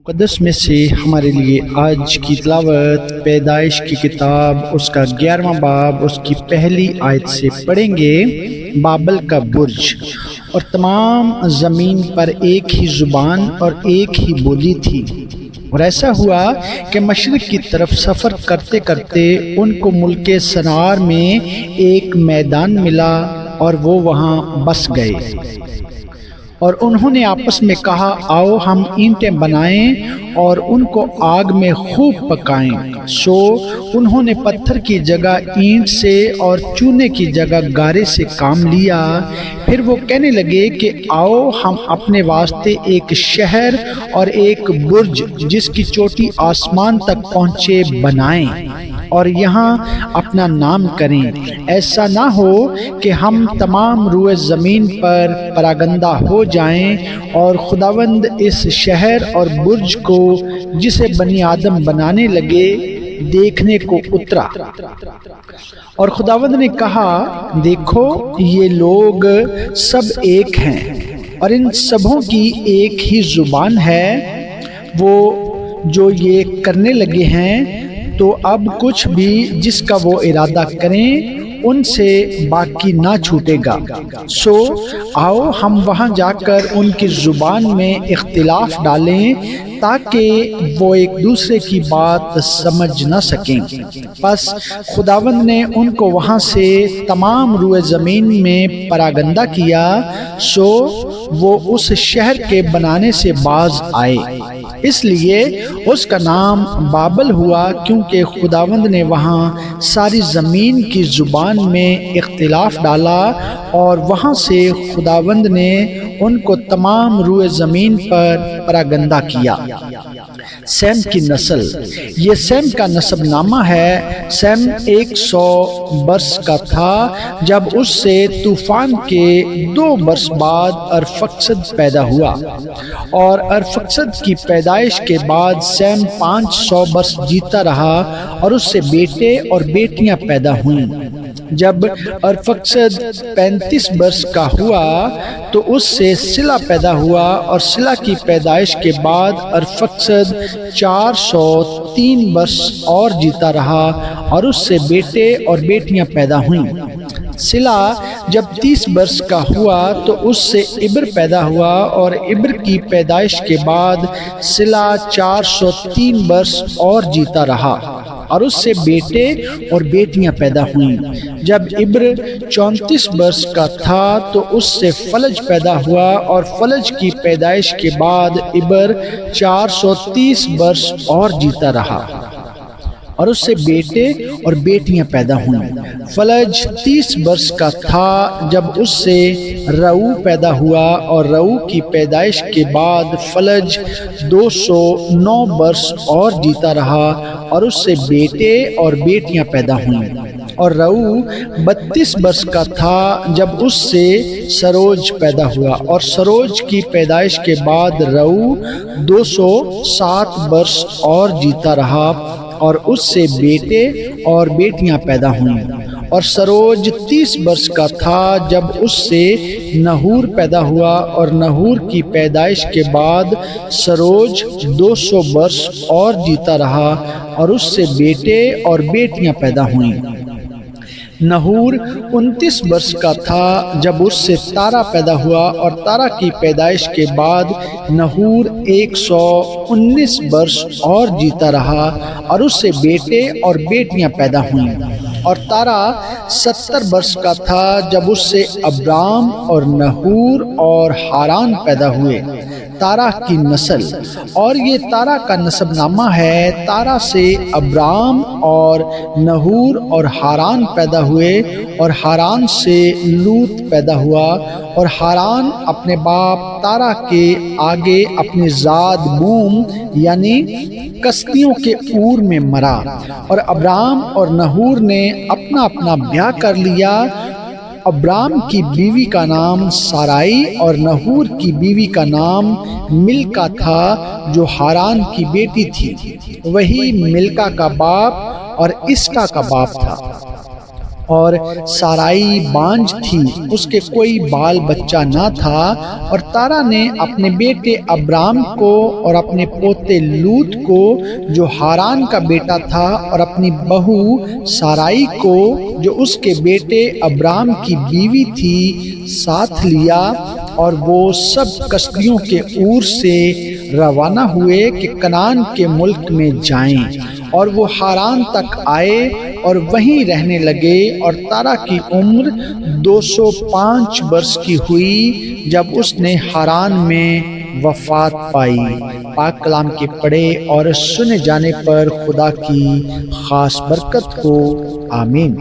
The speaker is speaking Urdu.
مقدس میں سے ہمارے لیے آج کی تلاوت پیدائش کی کتاب اس کا 11واں باب اس کی پہلی آیت سے پڑھیں گے۔ بابل کا برج اور تمام زمین پر ایک ہی زبان اور ایک ہی بولی تھی، اور ایسا ہوا کہ مشرق کی طرف سفر کرتے کرتے ان کو ملک سنعار میں ایک میدان ملا اور وہ وہاں بس گئے، اور انہوں نے آپس میں کہا آؤ ہم اینٹیں بنائیں اور ان کو آگ میں خوب پکائیں۔ سو انہوں نے پتھر کی جگہ اینٹ سے اور چونے کی جگہ گارے سے کام لیا۔ پھر وہ کہنے لگے کہ آؤ ہم اپنے واسطے ایک شہر اور ایک برج جس کی چوٹی آسمان تک پہنچے بنائیں اور یہاں اپنا نام کریں، ایسا نہ ہو کہ ہم تمام روئے زمین پر پراگندہ ہو جائیں۔ اور خداوند اس شہر اور برج کو جسے بنی آدم بنانے لگے دیکھنے کو اترا، اور خداوند نے کہا دیکھو یہ لوگ سب ایک ہیں اور ان سبوں کی ایک ہی زبان ہے، وہ جو یہ کرنے لگے ہیں تو اب کچھ بھی جس کا وہ ارادہ کریں ان سے باقی نہ چھوٹے گا۔ سو آؤ ہم وہاں جا کر ان کی زبان میں اختلاف ڈالیں تاکہ وہ ایک دوسرے کی بات سمجھ نہ سکیں۔ پس خداوند نے ان کو وہاں سے تمام روئے زمین میں پراگندہ کیا، سو وہ اس شہر کے بنانے سے باز آئے۔ اس لیے اس کا نام بابل ہوا، کیونکہ خداوند نے وہاں ساری زمین کی زبان میں اختلاف ڈالا، اور وہاں سے خداوند نے ان کو تمام روئے زمین پر پراگندہ کیا۔ سیم کی نسل، یہ سیم کا نسب نامہ ہے۔ سیم 100 برس کا تھا جب اس سے طوفان کے 2 برس بعد ارفکسد پیدا ہوا، اور ارفکسد کی پیدائش کے بعد سیم 500 برس جیتا رہا اور اس سے بیٹے اور بیٹیاں پیدا ہوئیں۔ جب ارفکسد 35 برس کا ہوا تو اس سے سلا پیدا ہوا، اور سلا کی پیدائش کے بعد ارفکسد 403 برس اور جیتا رہا اور اس سے بیٹے اور بیٹیاں پیدا ہوئیں۔ سلا جب 30 برس کا ہوا تو اس سے عبر پیدا ہوا، اور عبر کی پیدائش کے بعد سلا 403 برس اور جیتا رہا اور اس سے بیٹے اور بیٹیاں پیدا ہوئیں۔ جب عبر 34 برس کا تھا تو اس سے فلج پیدا ہوا، اور فلج کی پیدائش کے بعد عبر 430 برس اور جیتا رہا اور اس سے بیٹے اور بیٹیاں پیدا ہوئیں۔ فلج 30 برس کا تھا جب اس سے رعو پیدا ہوا، اور رعو کی پیدائش کے بعد فلج 209 برس اور جیتا رہا اور اس سے بیٹے اور بیٹیاں پیدا ہوئیں۔ اور رعو 32 برس کا تھا جب اس سے سروج پیدا ہوا، اور سروج کی پیدائش کے بعد رعو 207 برس اور جیتا رہا اور اس سے بیٹے اور بیٹیاں پیدا ہوئیں۔ اور سروج 30 برس کا تھا جب اس سے نحور پیدا ہوا، اور نحور کی پیدائش کے بعد سروج 200 برس اور جیتا رہا اور اس سے بیٹے اور بیٹیاں پیدا ہوئیں۔ نحور 29 برس کا تھا جب اس سے تارا پیدا ہوا، اور تارا کی پیدائش کے بعد نحور 119 برس اور جیتا رہا اور اس سے بیٹے اور بیٹیاں پیدا ہوئیں۔ اور تارا 70 برس کا تھا جب اس سے ابرام اور نحور اور حاران پیدا ہوئے۔ تارا کی نسل، اور یہ تارا کا نسب نامہ ہے۔ تارا سے ابرام اور نحور اور حاران پیدا ہوئے، اور حاران سے لوط پیدا ہوا، اور حاران اپنے باپ تارا کے آگے اپنی ذات بوم یعنی کسدیوں کے اور میں مرا۔ اور ابرام اور نحور نے اپنا اپنا بیاہ کر لیا۔ ابرام کی بیوی کا نام سارائی اور نحور کی بیوی کا نام ملکا تھا جو حاران کی بیٹی تھی۔ وہی ملکا کا باپ اور اسکا کا باپ تھا۔ اور سارائی بانجھ تھی، اس کے کوئی بال بچہ نہ تھا، اور تارا نے اپنے بیٹے ابرام کو اور اپنے پوتے لوط کو جو ہاران کا بیٹا تھا اور اپنی بہو سارائی کو جو اس کے بیٹے ابرام کی بیوی تھی ساتھ لیا، اور وہ سب کسدیوں کے اور سے روانہ ہوئے کہ کنعان کے ملک میں جائیں، اور وہ ہاران تک آئے اور وہیں رہنے لگے، اور تارا کی عمر 205 برس کی ہوئی جب اس نے ہاران میں وفات پائی۔ پاک کلام کے پڑھے اور سنے جانے پر خدا کی خاص برکت ہو، آمین۔